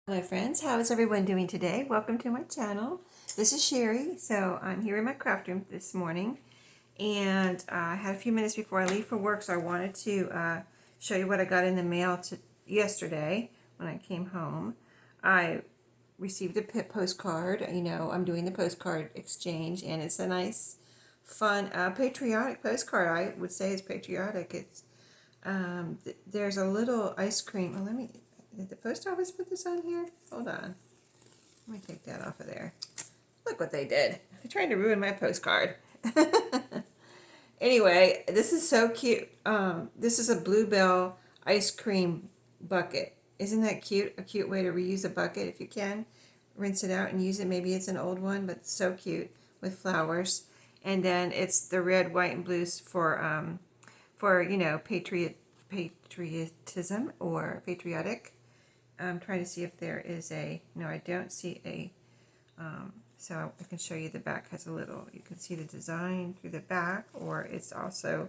Hello friends, how is everyone doing today? Welcome to my channel. This is Sherry. So I'm here in my craft room this morning, and I had a few minutes before I leave for work, so I wanted to show you what I got in the mail yesterday when I came home. I received a postcard. You know, I'm doing the postcard exchange, and it's a nice, fun, patriotic postcard. I would say it's patriotic. It's there's a little ice cream. Oh, did the post office put this on here? Hold on. Let me take that off of there. Look what they did. They're trying to ruin my postcard. Anyway, this is so cute. This is a Bluebell ice cream bucket. Isn't that cute? A cute way to reuse a bucket if you can. Rinse it out and use it. Maybe it's an old one, but it's so cute with flowers. And then it's the red, white, and blues for you know, patriotism or patriotic. I'm trying to see if there is no, I don't see so I can show you the back has a little, you can see the design through the back, or it's also,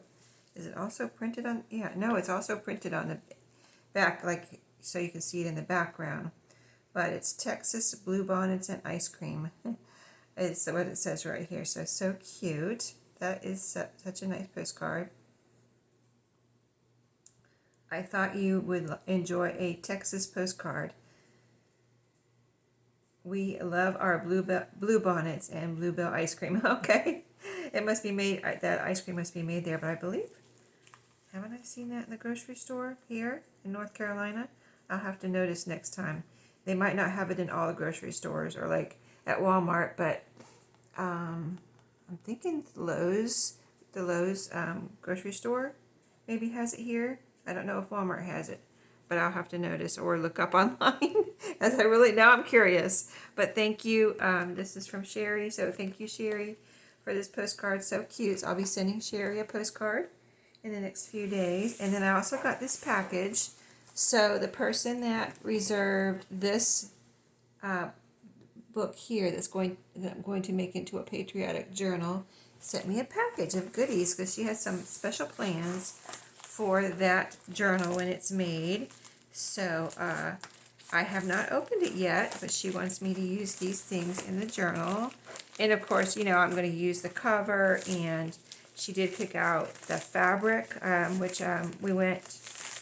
is it also printed on, yeah, no, it's also printed on the back, like, so you can see it in the background. But it's Texas Bluebonnets and Ice Cream. It's what it says right here, so cute. That is such a nice postcard. I thought you would enjoy a Texas postcard. We love our bluebonnets and bluebell ice cream. Okay, it must be made. That ice cream must be made there, but I believe, haven't I seen that in the grocery store here in North Carolina? I'll have to notice next time. They might not have it in all the grocery stores or like at Walmart, but I'm thinking Lowe's, the Lowe's grocery store maybe has it here. I don't know if Walmart has it, but I'll have to notice or look up online as now I'm curious. But thank you. This is from Sherry, so thank you, Sherry, for this postcard. So cute. So I'll be sending Sherry a postcard in the next few days. And then I also got this package. So the person that reserved this book here that I'm going to make into a patriotic journal sent me a package of goodies because she has some special plans for that journal when it's made. So I have not opened it yet, but she wants me to use these things in the journal. And of course, you know, I'm going to use the cover, and she did pick out the fabric, which I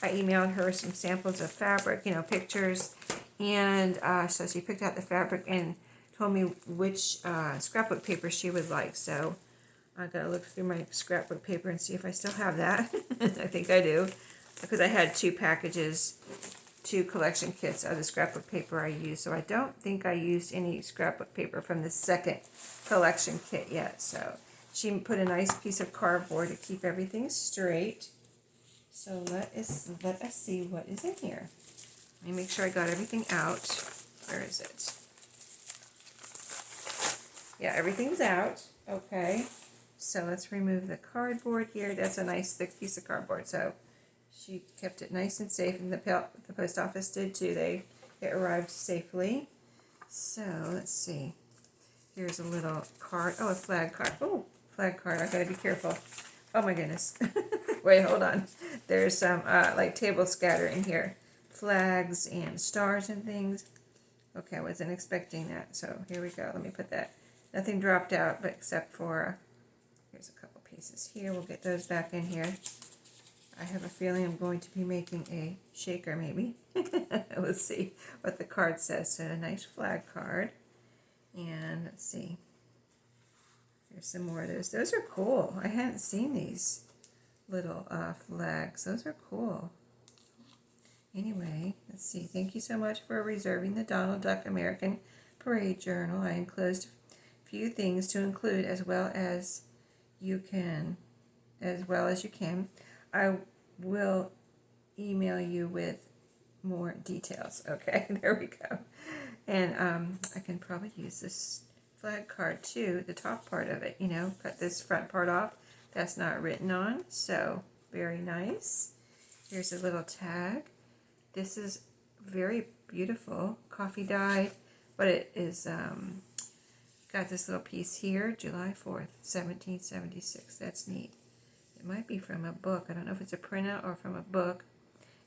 emailed her some samples of fabric, you know, pictures. And so she picked out the fabric and told me which scrapbook paper she would like. So I gotta look through my scrapbook paper and see if I still have that. I think I do, because I had two collection kits of the scrapbook paper I used. So I don't think I used any scrapbook paper from the second collection kit yet. So she put a nice piece of cardboard to keep everything straight. So let us see what is in here. Let me make sure I got everything out. Where is it? Yeah, everything's out. Okay. So let's remove the cardboard here. That's a nice thick piece of cardboard. So she kept it nice and safe, and the post office did too. It arrived safely. So let's see. Here's a little card. Oh, a flag card. Oh, flag card. I gotta be careful. Oh my goodness. Wait, hold on. There's some like table scatter in here. Flags and stars and things. Okay, I wasn't expecting that. So here we go. Let me put that. Nothing dropped out, but except for here's a couple pieces here. We'll get those back in here. I have a feeling I'm going to be making a shaker maybe. Let's see what the card says. So a nice flag card. And let's see. Here's some more of those. Those are cool. I hadn't seen these little flags. Those are cool. Anyway, let's see. Thank you so much for reserving the Donald Duck American Parade Journal. I enclosed a few things to include as well as you can. I will email you with more details. Okay, there we go. And I can probably use this flag card too, the top part of it, you know, cut this front part off. That's not written on, so very nice. Here's a little tag. This is very beautiful, coffee dyed, but it is got this little piece here, July 4th, 1776. That's neat. It might be from a book. I don't know if it's a printout or from a book.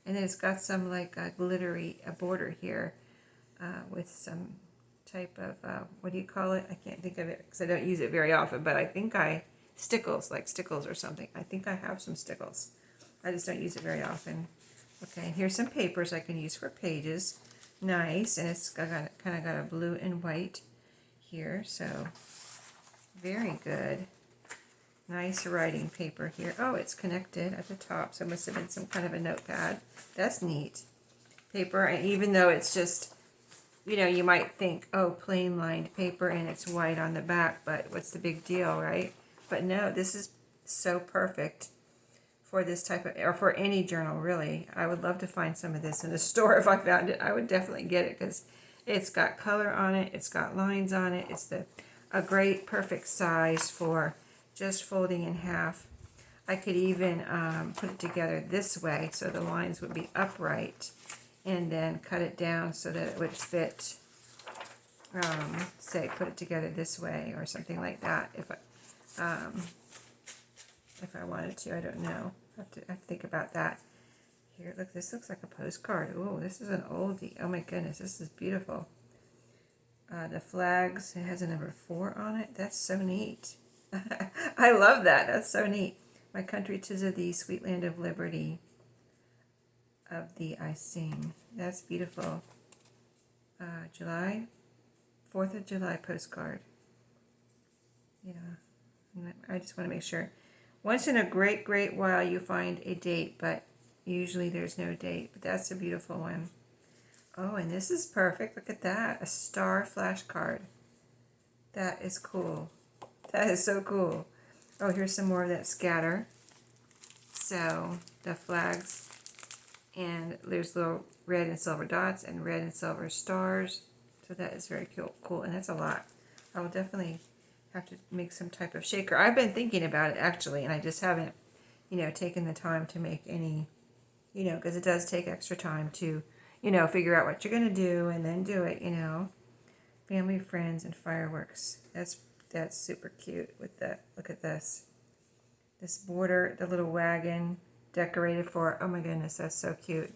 And then it's got some like glittery border here. with some type of, what do you call it? I can't think of it because I don't use it very often, but I think stickles, like stickles or something. I think I have some stickles. I just don't use it very often. Okay, and here's some papers I can use for pages. Nice, and it's kind of got a blue and white here, so very good. Nice writing paper here. Oh, it's connected at the top, so it must have been some kind of a notepad. That's neat. Paper, and even though it's just, you might think, oh, plain lined paper and it's white on the back, but what's the big deal, right? But no, this is so perfect for this type of, or for any journal, really. I would love to find some of this in the store. If I found it, I would definitely get it because it's got color on it, it's got lines on it, it's a great, perfect size for just folding in half. I could even put it together this way so the lines would be upright, and then cut it down so that it would fit, say, put it together this way or something like that. If I wanted to, I don't know. I have to think about that. Here, look, this looks like a postcard. Oh, this is an oldie. Oh my goodness, this is beautiful. The flags, it has a number 4 on it. That's so neat. I love that. That's so neat. My country 'tis of thee, sweet land of liberty. Of thee I sing. That's beautiful. July, 4th of July postcard. Yeah, I just want to make sure. Once in a great, great while you find a date, but usually there's no date. But that's a beautiful one. Oh, and this is perfect. Look at that. A star flashcard. That is cool. That is so cool. Oh, here's some more of that scatter. So the flags, and there's little red and silver dots and red and silver stars. So that is very cool, and that's a lot. I will definitely have to make some type of shaker. I've been thinking about it actually, and I just haven't, taken the time to make any, because it does take extra time to, figure out what you're going to do and then do it, Family, friends, and fireworks. That's super cute with the, look at this. This border, the little wagon decorated for, oh my goodness, that's so cute.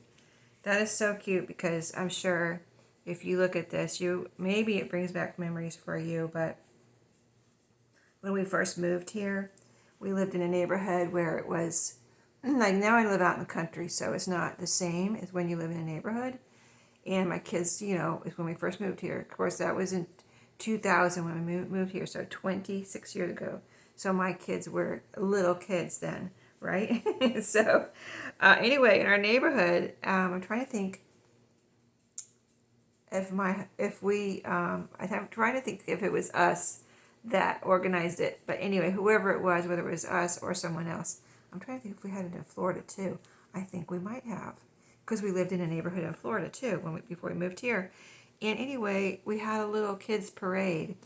That is so cute because I'm sure if you look at this, maybe it brings back memories for you, but when we first moved here, we lived in a neighborhood where it was, like now I live out in the country, so it's not the same as when you live in a neighborhood. And my kids, is when we first moved here. Of course, that was in 2000 when we moved here, so 26 years ago. So my kids were little kids then, right? So anyway, in our neighborhood, I'm trying to think I'm trying to think if it was us that organized it. But anyway, whoever it was, whether it was us or someone else, I'm trying to think if we had it in Florida too. I think we might have, because we lived in a neighborhood in Florida too before we moved here. And anyway, we had a little kids parade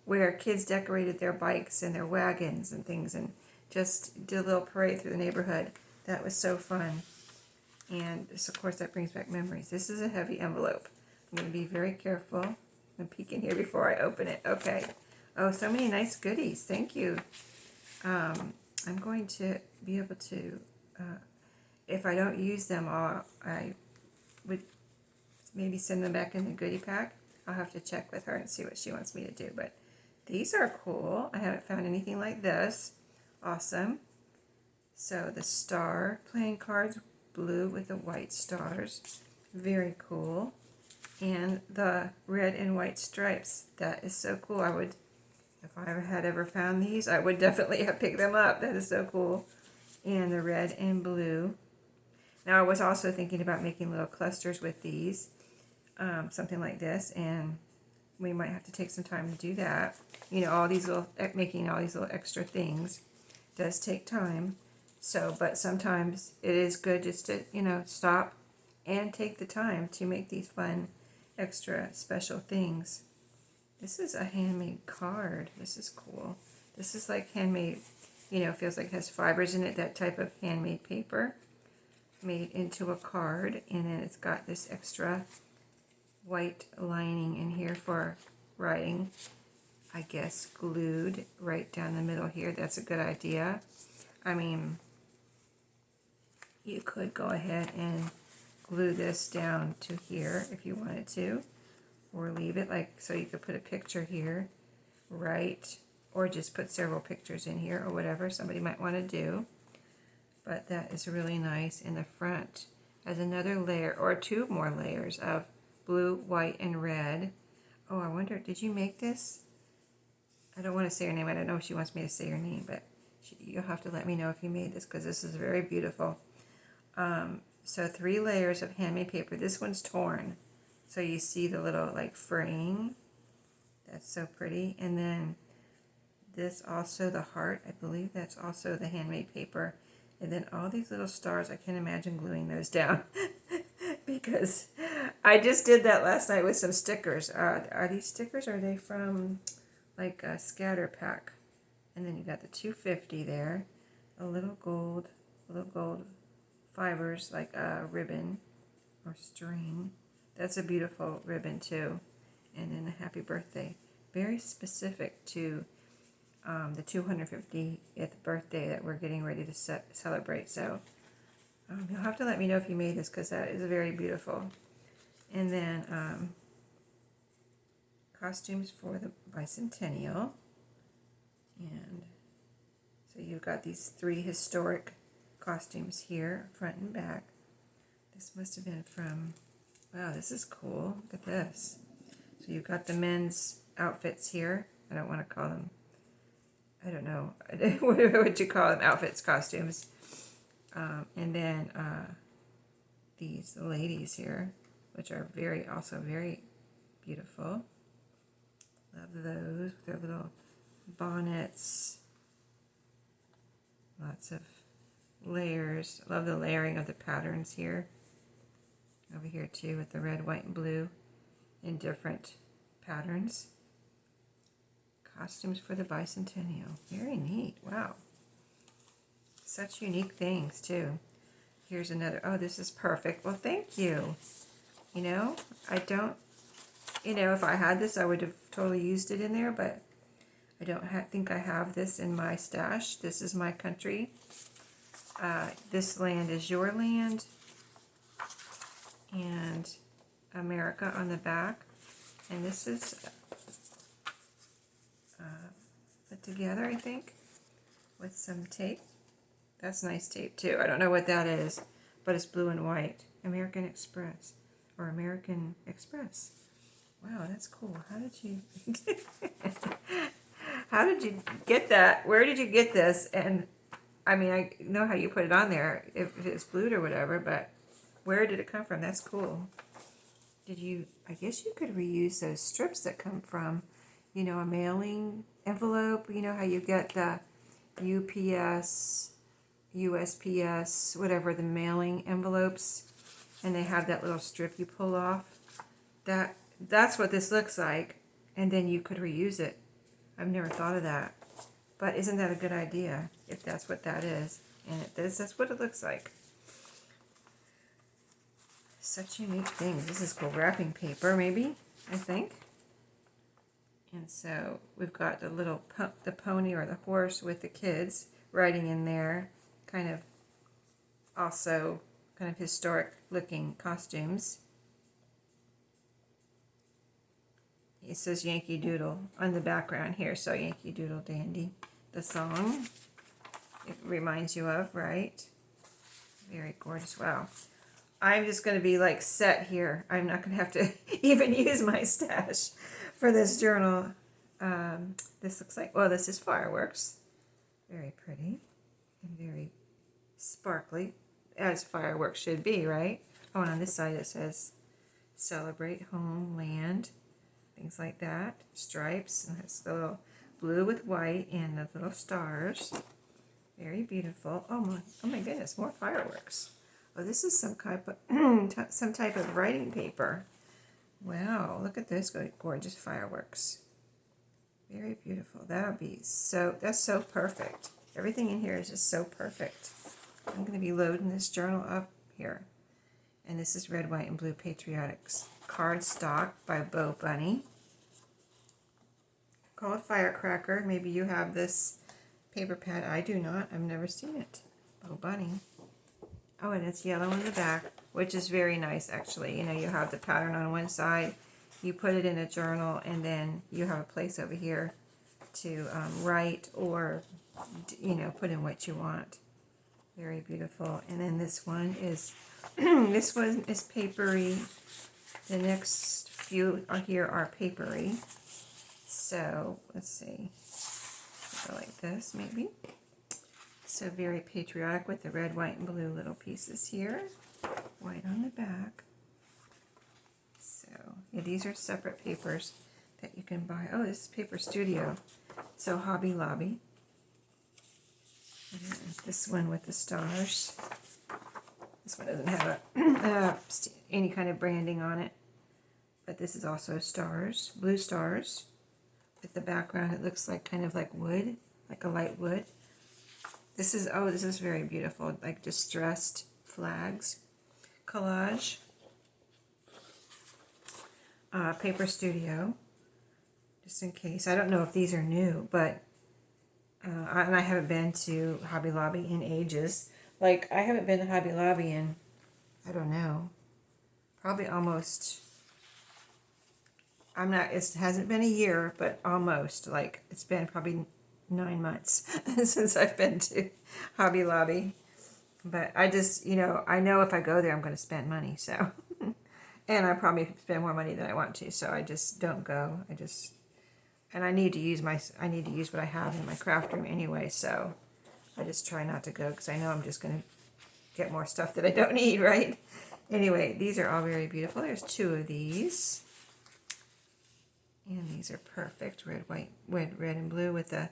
where kids decorated their bikes and their wagons and things and just did a little parade through the neighborhood. That was so fun. And this, of course, that brings back memories. This is a heavy envelope. I'm going to be very careful. I'm peeking here before I open it. Okay. Oh, so many nice goodies. Thank you. I'm going to be able to, if I don't use them all, I would maybe send them back in the goodie pack. I'll have to check with her and see what she wants me to do. But these are cool. I haven't found anything like this. Awesome. So the star playing cards, blue with the white stars. Very cool. And the red and white stripes. That is so cool. If I had ever found these, I would definitely have picked them up. That is so cool. And the red and blue. Now I was also thinking about making little clusters with these. Something like this, and we might have to take some time to do that. Making all these little extra things does take time. So, but sometimes it is good just to, stop and take the time to make these fun, extra special things. This is a handmade card. This is cool. This is like handmade, feels like it has fibers in it, that type of handmade paper made into a card, and then it's got this extra white lining in here for writing, I guess glued right down the middle here. That's a good idea. I mean, you could go ahead and glue this down to here if you wanted to, or leave it like, so you could put a picture here, right? Or just put several pictures in here or whatever somebody might want to do. But that is really nice. In the front has another layer or two more layers of blue, white, and red. Oh, I wonder, did you make this? I don't want to say her name. I don't know if she wants me to say her name, but you'll have to let me know if you made this because this is very beautiful. So 3 layers of handmade paper. This one's torn. So you see the little like fraying. That's so pretty. And then this also, the heart, I believe that's also the handmade paper. And then all these little stars, I can't imagine gluing those down because I just did that last night with some stickers. Are these stickers? Or are they from like a scatter pack? And then you got the 250 there, a little gold fibers like a ribbon or string. That's a beautiful ribbon too. And then a happy birthday, very specific to the 250th birthday that we're getting ready to celebrate. So you'll have to let me know if you made this because that is very beautiful. And then costumes for the bicentennial. And so you've got these 3 historic costumes here, front and back. This must have been from, wow, this is cool. Look at this. So you've got the men's outfits here. I don't want to call them, I don't know, what would you call them? Outfits, costumes. And then these ladies here, which are also very beautiful. Love those with their little bonnets. Lots of layers. Love the layering of the patterns here. Over here too with the red, white, and blue in different patterns. Costumes for the bicentennial. Very neat. Wow. Such unique things too. Here's another. Oh, this is perfect. Well, thank you. You know, I don't, if I had this, I would have totally used it in there, but I don't think I have this in my stash. This is my country. This land is your land. And America on the back. And this is put together, I think, with some tape. That's nice tape too. I don't know what that is, but it's blue and white. American Express or American Express. Wow, that's cool. How did you how did you get that? Where did you get this? And I mean, I know how you put it on there if it's glued or whatever, but where did it come from? That's cool. Did you, I guess you could reuse those strips that come from, a mailing envelope. You know how you get the UPS, USPS, whatever, the mailing envelopes, and they have that little strip you pull off. That's what this looks like, and then you could reuse it. I've never thought of that, but isn't that a good idea if that's what that is? And that's what it looks like. Such unique things. This is cool. Wrapping paper, maybe, I think. And so we've got the little the pony or the horse with the kids riding in there, kind of also kind of historic looking costumes. It says Yankee Doodle on the background here, so Yankee Doodle Dandy, the song it reminds you of, right? Very gorgeous. Wow. I'm just going to be like set here. I'm not going to have to even use my stash for this journal. This looks like, well, this is fireworks. Very pretty and very sparkly, as fireworks should be, right? Oh, and on this side it says celebrate home, land, things like that. Stripes, and it's the little blue with white and the little stars. Very beautiful. Oh my goodness, more fireworks. Oh, this is some type of writing paper. Wow, look at those gorgeous fireworks. Very beautiful. That's so perfect. Everything in here is just so perfect. I'm going to be loading this journal up here. And this is red, white, and blue Patriotics. Cardstock by Bo Bunny. Called Firecracker. Maybe you have this paper pad. I do not. I've never seen it. Bo Bunny. Oh, and it's yellow in the back, which is very nice, actually. You have the pattern on one side, you put it in a journal, and then you have a place over here to write or, you know, put in what you want. Very beautiful. And then this one is, this one is papery. The next few are here are papery. So let's see, go like this maybe. So very patriotic with the red, white, and blue little pieces here. White on the back. So yeah, these are separate papers that you can buy. Oh, this is Paper Studio. So Hobby Lobby. And this one with the stars. This one doesn't have any kind of branding on it. But this is also stars, blue stars. With the background, it looks like kind of like wood, like a light wood. This is, oh, this is very beautiful, like distressed flags. Collage. Paper Studio. Just in case. I don't know if these are new, but and I haven't been to Hobby Lobby in ages. Like, I haven't been to Hobby Lobby in, I don't know, probably almost, it hasn't been a year, but almost, like, it's been probably 9 months since I've been to Hobby Lobby. But I just, you know, I know if I go there, I'm going to spend money, so. And I probably spend more money than I want to, so I just don't go. And I need to use what I have in my craft room anyway, so I just try not to go because I know I'm just going to get more stuff that I don't need, right? Anyway, these are all very beautiful. There's 2 of these. And these are perfect. Red, white, red and blue with the,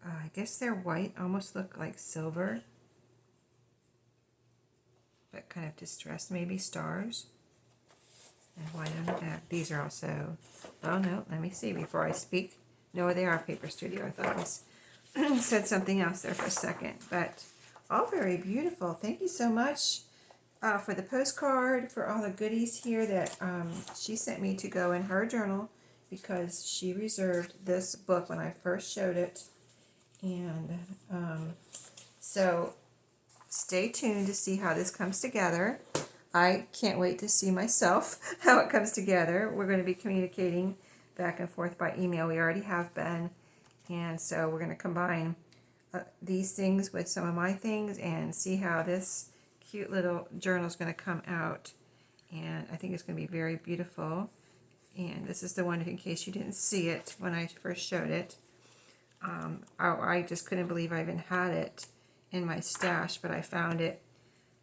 I guess they're white, almost look like silver. But kind of distressed, maybe stars. And white on the back. These are also, oh no, let me see before I speak. No, they are Paper Studio. I thought I said something else there for a second. But all very beautiful. Thank you so much for the postcard, for all the goodies here that she sent me to go in her journal because she reserved this book when I first showed it. And so stay tuned to see how this comes together. I can't wait to see myself how it comes together. We're going to be communicating back and forth by email. We already have been. And so we're going to combine these things with some of my things and see how this cute little journal is going to come out. And I think it's going to be very beautiful. And this is the one in case you didn't see it when I first showed it. I just couldn't believe I even had it in my stash, but I found it.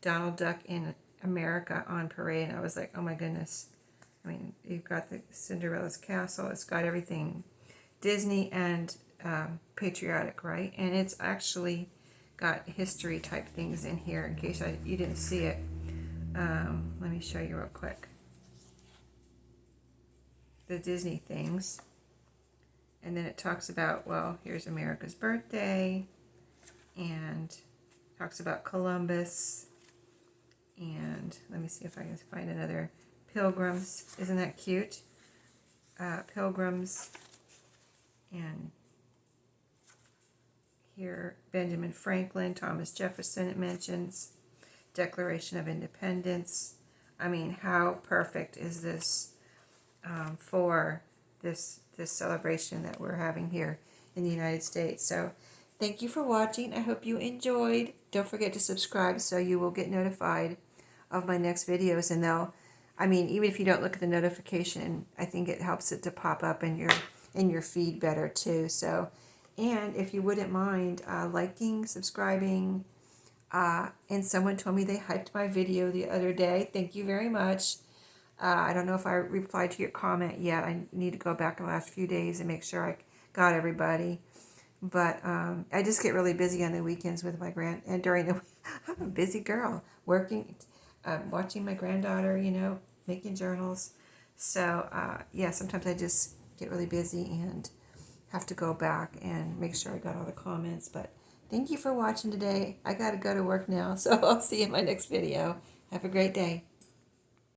Donald Duck in America on parade, and I was like, oh my goodness. I mean, you've got the Cinderella's castle, it's got everything Disney and patriotic, right? And it's actually got history type things in here in case you didn't see it. Let me show you real quick. The Disney things. And then it talks about, well, here's America's birthday, and talks about Columbus. And let me see if I can find another Pilgrims. Isn't that cute? Pilgrims. And here, Benjamin Franklin, Thomas Jefferson, it mentions. Declaration of Independence. I mean, how perfect is this for this celebration that we're having here in the United States. So thank you for watching. I hope you enjoyed. Don't forget to subscribe so you will get notified of my next videos. And even if you don't look at the notification, I think it helps it to pop up in your feed better too. So, and if you wouldn't mind liking, subscribing, and someone told me they hyped my video the other day. Thank you very much. I don't know if I replied to your comment yet. I need to go back the last few days and make sure I got everybody. But I just get really busy on the weekends with my and during the I'm a busy girl, working, watching my granddaughter, making journals. So yeah, sometimes I just get really busy and have to go back and make sure I got all the comments. But thank you for watching today. I got to go to work now, so I'll see you in my next video. Have a great day.